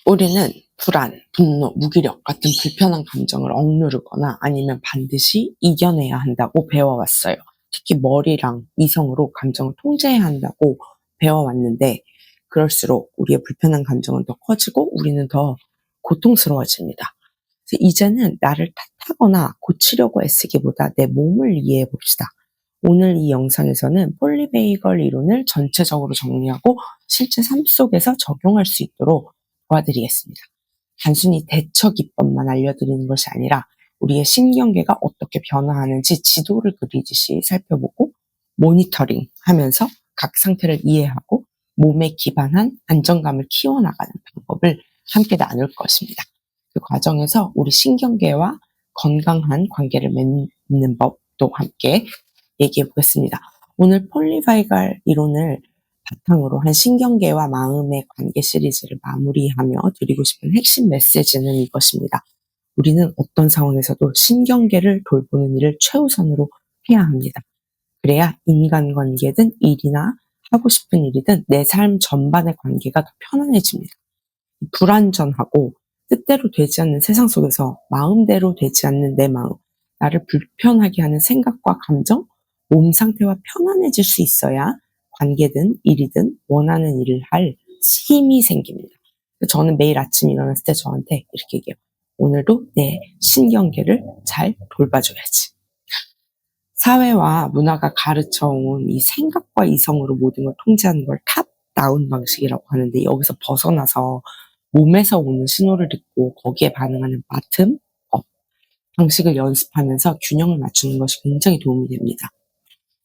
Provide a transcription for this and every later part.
우리는 불안, 분노, 무기력 같은 불편한 감정을 억누르거나 아니면 반드시 이겨내야 한다고 배워왔어요. 특히 머리랑 이성으로 감정을 통제해야 한다고 배워왔는데, 그럴수록 우리의 불편한 감정은 더 커지고 우리는 더 고통스러워집니다. 그래서 이제는 나를 탓하거나 고치려고 애쓰기보다 내 몸을 이해해 봅시다. 오늘 이 영상에서는 폴리베이걸 이론을 전체적으로 정리하고 실제 삶 속에서 적용할 수 있도록 도와드리겠습니다. 단순히 대처 기법만 알려드리는 것이 아니라 우리의 신경계가 어떻게 변화하는지 지도를 그리듯이 살펴보고 모니터링 하면서 각 상태를 이해하고 몸에 기반한 안정감을 키워나가는 방법을 함께 나눌 것입니다. 그 과정에서 우리 신경계와 건강한 관계를 맺는 법도 함께 얘기해 보겠습니다. 오늘 폴리바이갈 이론을 바탕으로 한 신경계와 마음의 관계 시리즈를 마무리하며 드리고 싶은 핵심 메시지는 이것입니다. 우리는 어떤 상황에서도 신경계를 돌보는 일을 최우선으로 해야 합니다. 그래야 인간관계든 일이나 하고 싶은 일이든 내 삶 전반의 관계가 더 편안해집니다. 불완전하고 뜻대로 되지 않는 세상 속에서 마음대로 되지 않는 내 마음, 나를 불편하게 하는 생각과 감정, 몸 상태와 편안해질 수 있어야 관계든 일이든 원하는 일을 할 힘이 생깁니다. 저는 매일 아침 일어났을 때 저한테 이렇게 얘기해요. 오늘도 내 신경계를 잘 돌봐줘야지. 사회와 문화가 가르쳐온 이 생각과 이성으로 모든 걸 통제하는 걸 탑다운 방식이라고 하는데, 여기서 벗어나서 몸에서 오는 신호를 듣고 거기에 반응하는 바텀업 방식을 연습하면서 균형을 맞추는 것이 굉장히 도움이 됩니다.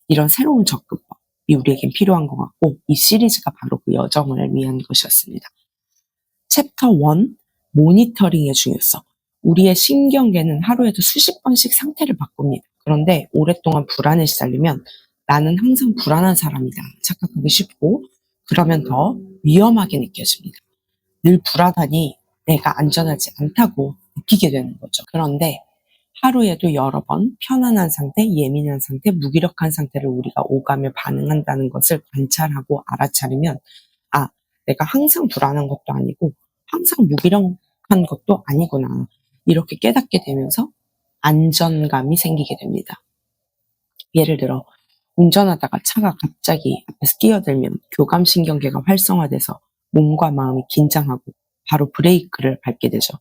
이런 새로운 접근법이 우리에겐 필요한 것 같고, 이 시리즈가 바로 그 여정을 위한 것이었습니다. 챕터 1, 모니터링의 중요성. 우리의 신경계는 하루에도 수십 번씩 상태를 바꿉니다. 그런데 오랫동안 불안에 시달리면 나는 항상 불안한 사람이다 착각하기 쉽고, 그러면 더 위험하게 느껴집니다. 늘 불안하니 내가 안전하지 않다고 느끼게 되는 거죠. 그런데 하루에도 여러 번 편안한 상태, 예민한 상태, 무기력한 상태를 우리가 오가며 반응한다는 것을 관찰하고 알아차리면, 아, 내가 항상 불안한 것도 아니고 항상 무기력한 것도 아니구나, 이렇게 깨닫게 되면서 안전감이 생기게 됩니다. 예를 들어 운전하다가 차가 갑자기 앞에서 끼어들면 교감신경계가 활성화돼서 몸과 마음이 긴장하고 바로 브레이크를 밟게 되죠.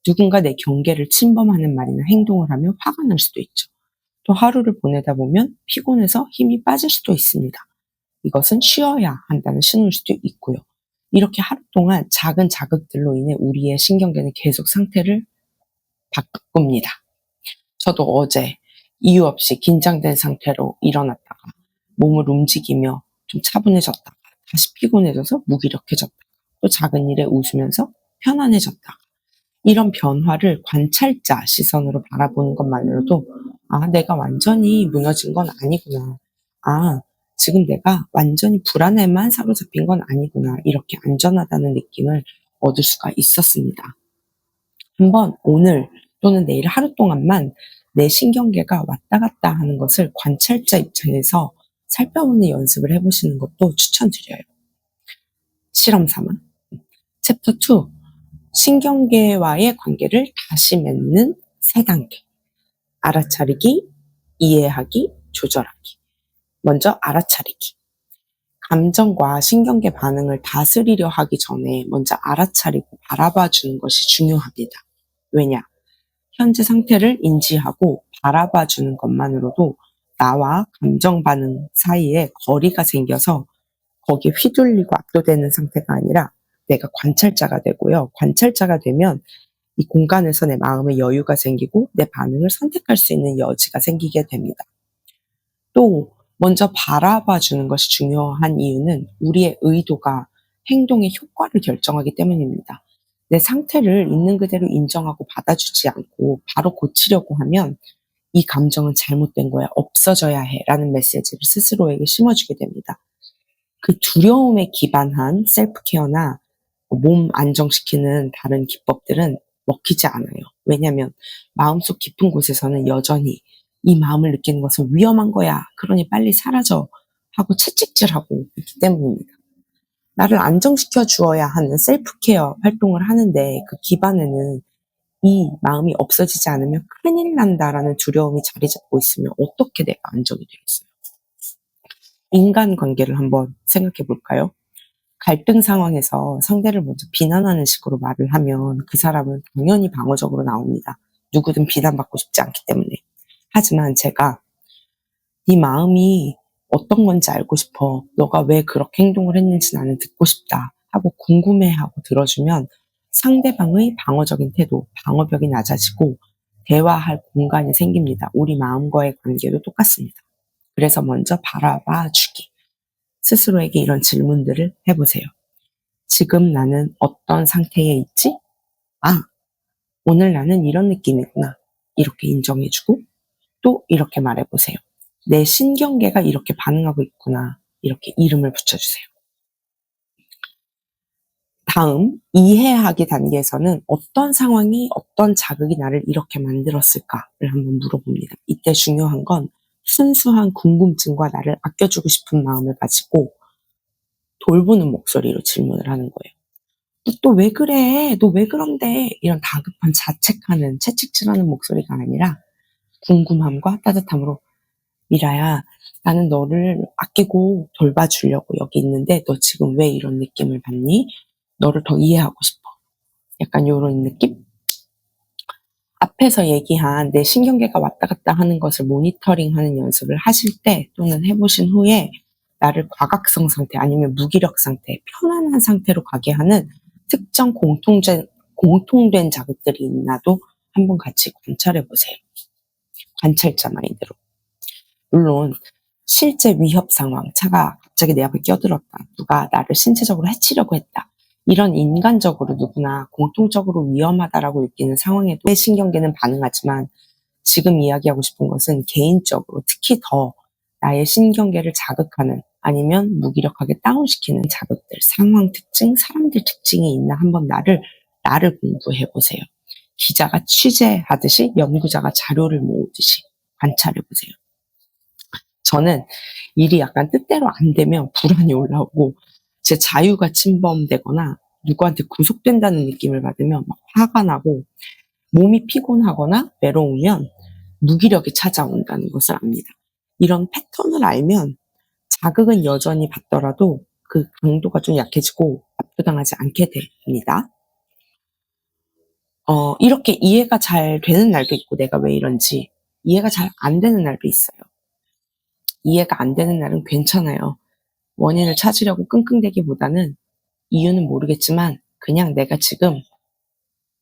누군가 내 경계를 침범하는 말이나 행동을 하며 화가 날 수도 있죠. 또 하루를 보내다 보면 피곤해서 힘이 빠질 수도 있습니다. 이것은 쉬어야 한다는 신호일 수도 있고요. 이렇게 하루 동안 작은 자극들로 인해 우리의 신경계는 계속 상태를 바꿉니다. 저도 어제 이유 없이 긴장된 상태로 일어났다가 몸을 움직이며 좀 차분해졌다가 다시 피곤해져서 무기력해졌다가 또 작은 일에 웃으면서 편안해졌다가, 이런 변화를 관찰자 시선으로 바라보는 것만으로도 내가 완전히 무너진 건 아니구나. 지금 내가 완전히 불안에만 사로잡힌 건 아니구나. 이렇게 안전하다는 느낌을 얻을 수가 있었습니다. 한번 오늘 또는 내일 하루 동안만 내 신경계가 왔다 갔다 하는 것을 관찰자 입장에서 살펴보는 연습을 해보시는 것도 추천드려요. 실험 삼아. 챕터 2. 신경계와의 관계를 다시 맺는 3단계. 알아차리기, 이해하기, 조절하기. 먼저 알아차리기. 감정과 신경계 반응을 다스리려 하기 전에 먼저 알아차리고 바라봐 주는 것이 중요합니다. 왜냐? 현재 상태를 인지하고 바라봐 주는 것만으로도 나와 감정 반응 사이에 거리가 생겨서 거기에 휘둘리고 압도되는 상태가 아니라 내가 관찰자가 되고요. 관찰자가 되면 이 공간에서 내 마음의 여유가 생기고 내 반응을 선택할 수 있는 여지가 생기게 됩니다. 또 먼저 바라봐 주는 것이 중요한 이유는 우리의 의도가 행동의 효과를 결정하기 때문입니다. 내 상태를 있는 그대로 인정하고 받아주지 않고 바로 고치려고 하면 이 감정은 잘못된 거야, 없어져야 해 라는 메시지를 스스로에게 심어주게 됩니다. 그 두려움에 기반한 셀프케어나 몸 안정시키는 다른 기법들은 먹히지 않아요. 왜냐하면 마음속 깊은 곳에서는 여전히 이 마음을 느끼는 것은 위험한 거야, 그러니 빨리 사라져 하고 채찍질하고 있기 때문입니다. 나를 안정시켜 주어야 하는 셀프케어 활동을 하는데 그 기반에는 이 마음이 없어지지 않으면 큰일 난다라는 두려움이 자리 잡고 있으면 어떻게 내가 안정이 되겠어요? 인간관계를 한번 생각해 볼까요? 갈등 상황에서 상대를 먼저 비난하는 식으로 말을 하면 그 사람은 당연히 방어적으로 나옵니다. 누구든 비난받고 싶지 않기 때문에. 하지만 제가 네 마음이 어떤 건지 알고 싶어. 너가 왜 그렇게 행동을 했는지 나는 듣고 싶다. 하고 궁금해하고 들어주면 상대방의 방어적인 태도, 방어벽이 낮아지고 대화할 공간이 생깁니다. 우리 마음과의 관계도 똑같습니다. 그래서 먼저 바라봐 주기. 스스로에게 이런 질문들을 해보세요. 지금 나는 어떤 상태에 있지? 아, 오늘 나는 이런 느낌이구나. 이렇게 인정해주고 또 이렇게 말해보세요. 내 신경계가 이렇게 반응하고 있구나. 이렇게 이름을 붙여주세요. 다음, 이해하기 단계에서는 어떤 상황이 어떤 자극이 나를 이렇게 만들었을까를 한번 물어봅니다. 이때 중요한 건 순수한 궁금증과 나를 아껴주고 싶은 마음을 가지고 돌보는 목소리로 질문을 하는 거예요. 또 왜 그래? 너 왜 그런데? 이런 다급한 자책하는, 채찍질하는 목소리가 아니라 궁금함과 따뜻함으로 미라야, 나는 너를 아끼고 돌봐주려고 여기 있는데 너 지금 왜 이런 느낌을 받니? 너를 더 이해하고 싶어. 약간 이런 느낌? 앞에서 얘기한 내 신경계가 왔다 갔다 하는 것을 모니터링하는 연습을 하실 때 또는 해보신 후에 나를 과각성 상태 아니면 무기력 상태, 편안한 상태로 가게 하는 특정 공통된 자극들이 있나도 한번 같이 관찰해 보세요. 관찰자 마인드로. 물론 실제 위협 상황, 차가 갑자기 내 앞에 껴들었다. 누가 나를 신체적으로 해치려고 했다. 이런 인간적으로 누구나 공통적으로 위험하다라고 느끼는 상황에도 내 신경계는 반응하지만 지금 이야기하고 싶은 것은 개인적으로 특히 더 나의 신경계를 자극하는 아니면 무기력하게 다운시키는 자극들, 상황 특징, 사람들 특징이 있나 한번 나를 공부해 보세요. 기자가 취재하듯이 연구자가 자료를 모으듯이 관찰해 보세요. 저는 일이 약간 뜻대로 안 되면 불안이 올라오고 제 자유가 침범되거나 누구한테 구속된다는 느낌을 받으면 막 화가 나고 몸이 피곤하거나 외로우면 무기력이 찾아온다는 것을 압니다. 이런 패턴을 알면 자극은 여전히 받더라도 그 강도가 좀 약해지고 압도당하지 않게 됩니다. 이렇게 이해가 잘 되는 날도 있고 내가 왜 이런지 이해가 잘 안 되는 날도 있어요. 이해가 안 되는 날은 괜찮아요. 원인을 찾으려고 끙끙대기보다는 이유는 모르겠지만 그냥 내가 지금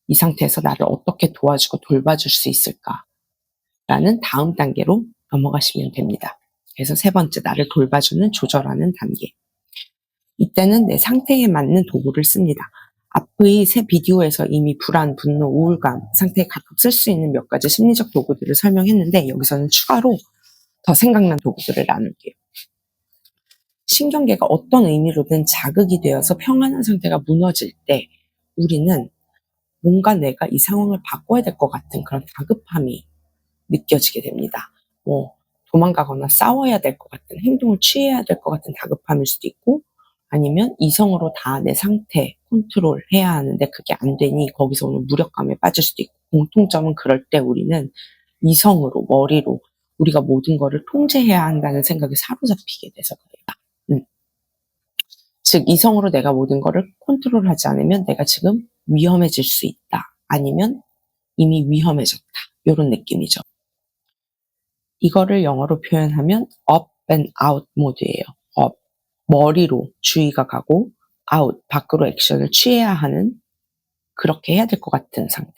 이 상태에서 나를 어떻게 도와주고 돌봐줄 수 있을까라는 다음 단계로 넘어가시면 됩니다. 그래서 세 번째, 나를 돌봐주는 조절하는 단계. 이때는 내 상태에 맞는 도구를 씁니다. 앞의 세 비디오에서 이미 불안, 분노, 우울감 상태에 각각 쓸 수 있는 몇 가지 심리적 도구들을 설명했는데 여기서는 추가로 더 생각난 도구들을 나눌게요. 신경계가 어떤 의미로든 자극이 되어서 평안한 상태가 무너질 때 우리는 뭔가 내가 이 상황을 바꿔야 될 것 같은 그런 다급함이 느껴지게 됩니다. 도망가거나 싸워야 될 것 같은 행동을 취해야 될 것 같은 다급함일 수도 있고 아니면 이성으로 다 내 상태 컨트롤해야 하는데 그게 안 되니 거기서 오는 무력감에 빠질 수도 있고 공통점은 그럴 때 우리는 이성으로 머리로 우리가 모든 거를 통제해야 한다는 생각에 사로잡히게 돼서 그래요. 즉 이성으로 내가 모든 거를 컨트롤하지 않으면 내가 지금 위험해질 수 있다. 아니면 이미 위험해졌다. 이런 느낌이죠. 이거를 영어로 표현하면 up and out 모드예요. up, 머리로 주의가 가고 out, 밖으로 액션을 취해야 하는 그렇게 해야 될 것 같은 상태.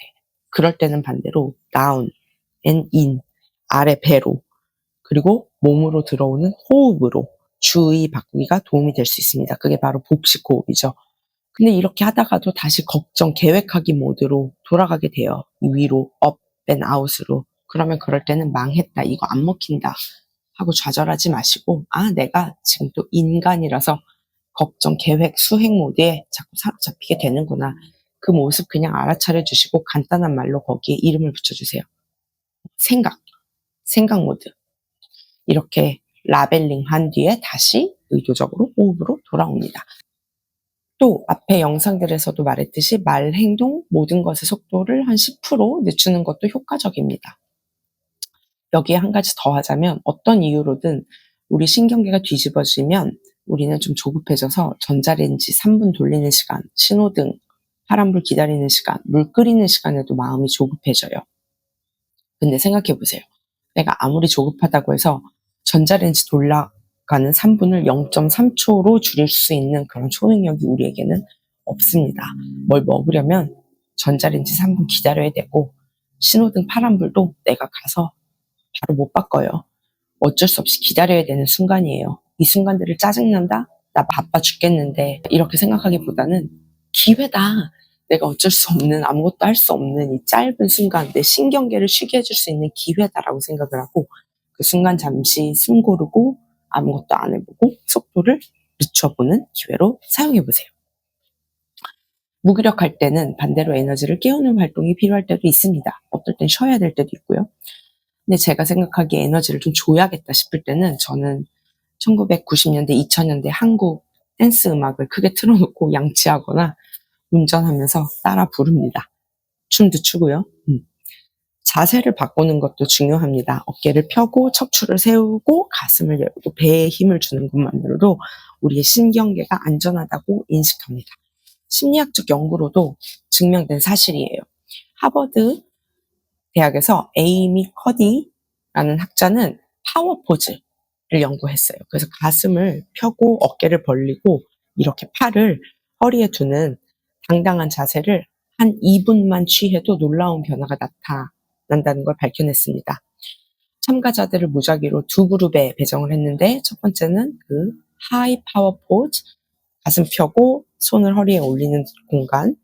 그럴 때는 반대로 down and in, 아래 배로 그리고 몸으로 들어오는 호흡으로 주의 바꾸기가 도움이 될 수 있습니다. 그게 바로 복식 호흡이죠. 근데 이렇게 하다가도 다시 걱정, 계획하기 모드로 돌아가게 돼요. 위로, up and out으로. 그러면 그럴 때는 망했다, 이거 안 먹힌다 하고 좌절하지 마시고 내가 지금 또 인간이라서 걱정, 계획, 수행 모드에 자꾸 사로잡히게 되는구나. 그 모습 그냥 알아차려 주시고 간단한 말로 거기에 이름을 붙여주세요. 생각 모드. 이렇게 라벨링 한 뒤에 다시 의도적으로 호흡으로 돌아옵니다. 또 앞에 영상들에서도 말했듯이 말, 행동, 모든 것의 속도를 한 10% 늦추는 것도 효과적입니다. 여기에 한 가지 더 하자면 어떤 이유로든 우리 신경계가 뒤집어지면 우리는 좀 조급해져서 전자레인지 3분 돌리는 시간, 신호등, 파란불 기다리는 시간, 물 끓이는 시간에도 마음이 조급해져요. 근데 생각해 보세요. 내가 아무리 조급하다고 해서 전자레인지 돌아가는 3분을 0.3초로 줄일 수 있는 그런 초능력이 우리에게는 없습니다. 뭘 먹으려면 전자레인지 3분 기다려야 되고 신호등 파란불도 내가 가서 바로 못 바꿔요. 어쩔 수 없이 기다려야 되는 순간이에요. 이 순간들을 짜증난다? 나 바빠 죽겠는데 이렇게 생각하기보다는 기회다. 내가 어쩔 수 없는, 아무것도 할 수 없는 이 짧은 순간 내 신경계를 쉬게 해줄 수 있는 기회다라고 생각을 하고 그 순간 잠시 숨 고르고 아무것도 안 해보고 속도를 늦춰보는 기회로 사용해보세요. 무기력할 때는 반대로 에너지를 깨우는 활동이 필요할 때도 있습니다. 어떨 땐 쉬어야 될 때도 있고요. 근데 제가 생각하기에 에너지를 좀 줘야겠다 싶을 때는 저는 1990년대, 2000년대 한국 댄스 음악을 크게 틀어놓고 양치하거나 운전하면서 따라 부릅니다. 춤도 추고요. 자세를 바꾸는 것도 중요합니다. 어깨를 펴고 척추를 세우고 가슴을 열고 배에 힘을 주는 것만으로도 우리의 신경계가 안전하다고 인식합니다. 심리학적 연구로도 증명된 사실이에요. 하버드 대학에서 에이미 커디라는 학자는 파워 포즈를 연구했어요. 그래서 가슴을 펴고 어깨를 벌리고 이렇게 팔을 허리에 두는 당당한 자세를 한 2분만 취해도 놀라운 변화가 나타난다는 걸 밝혀냈습니다. 참가자들을 무작위로 두 그룹에 배정을 했는데 첫 번째는 그 하이 파워 포즈, 가슴 펴고 손을 허리에 올리는 공간을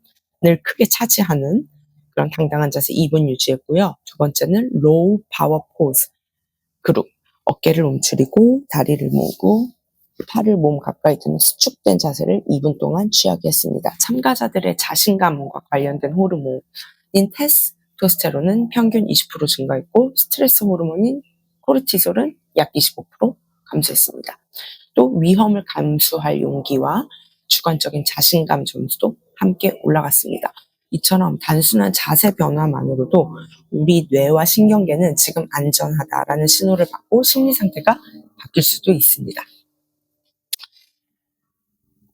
크게 차지하는 그런 당당한 자세 2분 유지했고요. 두 번째는 로우 파워 포즈 그룹, 어깨를 움츠리고 다리를 모으고 팔을 몸 가까이 두는 수축된 자세를 2분 동안 취하게 했습니다. 참가자들의 자신감과 관련된 호르몬인 테스토스테론은 평균 20% 증가했고 스트레스 호르몬인 코르티솔은 약 25% 감소했습니다. 또 위험을 감수할 용기와 주관적인 자신감 점수도 함께 올라갔습니다. 이처럼 단순한 자세 변화만으로도 우리 뇌와 신경계는 지금 안전하다라는 신호를 받고 심리 상태가 바뀔 수도 있습니다.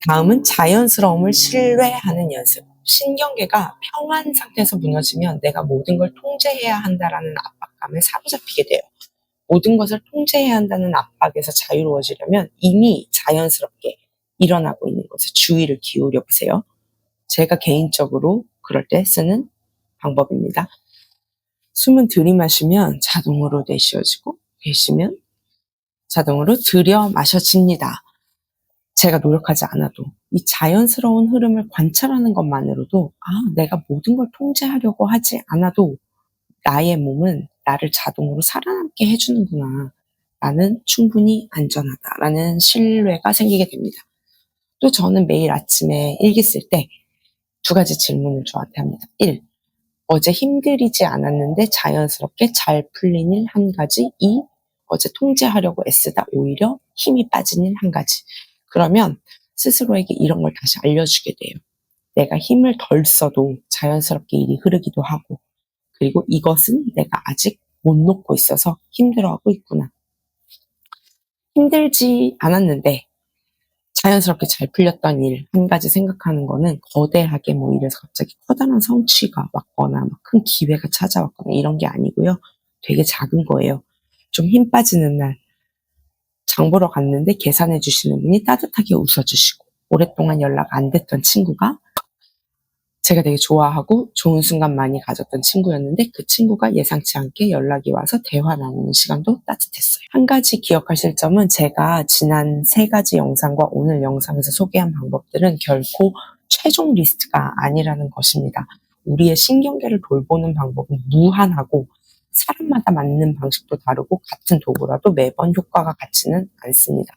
다음은 자연스러움을 신뢰하는 연습. 신경계가 평안 상태에서 무너지면 내가 모든 걸 통제해야 한다라는 압박감에 사로잡히게 돼요. 모든 것을 통제해야 한다는 압박에서 자유로워지려면 이미 자연스럽게 일어나고 있는 것에 주의를 기울여 보세요. 제가 개인적으로 그럴 때 쓰는 방법입니다. 숨은 들이마시면 자동으로 내쉬어지고 내쉬면 자동으로 들여 마셔집니다. 제가 노력하지 않아도 이 자연스러운 흐름을 관찰하는 것만으로도 내가 모든 걸 통제하려고 하지 않아도 나의 몸은 나를 자동으로 살아남게 해주는구나. 나는 충분히 안전하다라는 신뢰가 생기게 됩니다. 또 저는 매일 아침에 일기 쓸 때 두 가지 질문을 저한테 합니다. 1. 어제 힘들이지 않았는데 자연스럽게 잘 풀린 일 한 가지. 2. 어제 통제하려고 애쓰다 오히려 힘이 빠진 일 한 가지. 그러면 스스로에게 이런 걸 다시 알려주게 돼요. 내가 힘을 덜 써도 자연스럽게 일이 흐르기도 하고 그리고 이것은 내가 아직 못 놓고 있어서 힘들어하고 있구나. 힘들지 않았는데 자연스럽게 잘 풀렸던 일 한 가지 생각하는 거는 거대하게 뭐 이래서 갑자기 커다란 성취가 왔거나 큰 기회가 찾아왔거나 이런 게 아니고요. 되게 작은 거예요. 좀 힘 빠지는 날 장 보러 갔는데 계산해 주시는 분이 따뜻하게 웃어주시고 오랫동안 연락 안 됐던 친구가 제가 되게 좋아하고 좋은 순간 많이 가졌던 친구였는데 그 친구가 예상치 않게 연락이 와서 대화 나누는 시간도 따뜻했어요. 한 가지 기억하실 점은 제가 지난 3가지 영상과 오늘 영상에서 소개한 방법들은 결코 최종 리스트가 아니라는 것입니다. 우리의 신경계를 돌보는 방법은 무한하고 사람마다 맞는 방식도 다르고 같은 도구라도 매번 효과가 같지는 않습니다.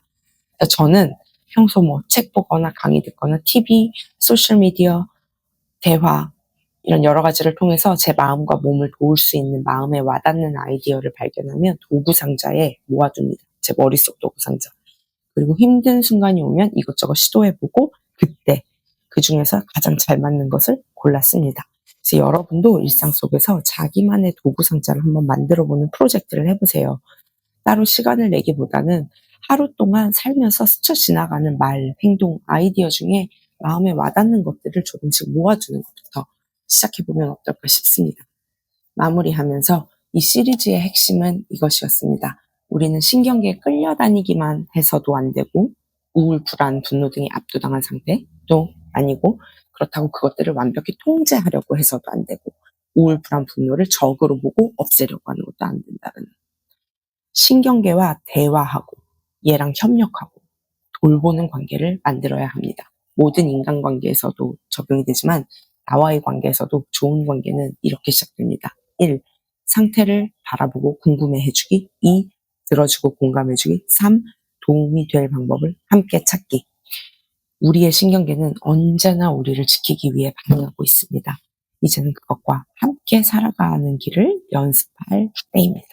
저는 평소 책 보거나 강의 듣거나 TV, 소셜미디어, 대화 이런 여러 가지를 통해서 제 마음과 몸을 도울 수 있는 마음에 와닿는 아이디어를 발견하면 도구 상자에 모아둡니다. 제 머릿속 도구 상자. 그리고 힘든 순간이 오면 이것저것 시도해보고 그때 그 중에서 가장 잘 맞는 것을 골랐습니다. 그래서 여러분도 일상 속에서 자기만의 도구 상자를 한번 만들어 보는 프로젝트를 해보세요. 따로 시간을 내기보다는 하루 동안 살면서 스쳐 지나가는 말, 행동, 아이디어 중에 마음에 와닿는 것들을 조금씩 모아두는 것부터 시작해보면 어떨까 싶습니다. 마무리하면서 이 시리즈의 핵심은 이것이었습니다. 우리는 신경계에 끌려다니기만 해서도 안 되고, 우울, 불안, 분노 등에 압도당한 상태도 아니고, 그렇다고 그것들을 완벽히 통제하려고 해서도 안 되고, 우울, 불안, 분노를 적으로 보고 없애려고 하는 것도 안 된다는. 신경계와 대화하고, 얘랑 협력하고, 돌보는 관계를 만들어야 합니다. 모든 인간관계에서도 적용이 되지만 나와의 관계에서도 좋은 관계는 이렇게 시작됩니다. 1. 상태를 바라보고 궁금해해주기. 2. 들어주고 공감해주기. 3. 도움이 될 방법을 함께 찾기. 우리의 신경계는 언제나 우리를 지키기 위해 반응하고 있습니다. 이제는 그것과 함께 살아가는 길을 연습할 때입니다.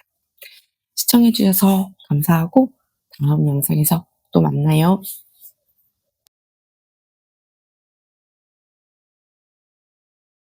시청해주셔서 감사하고 다음 영상에서 또 만나요.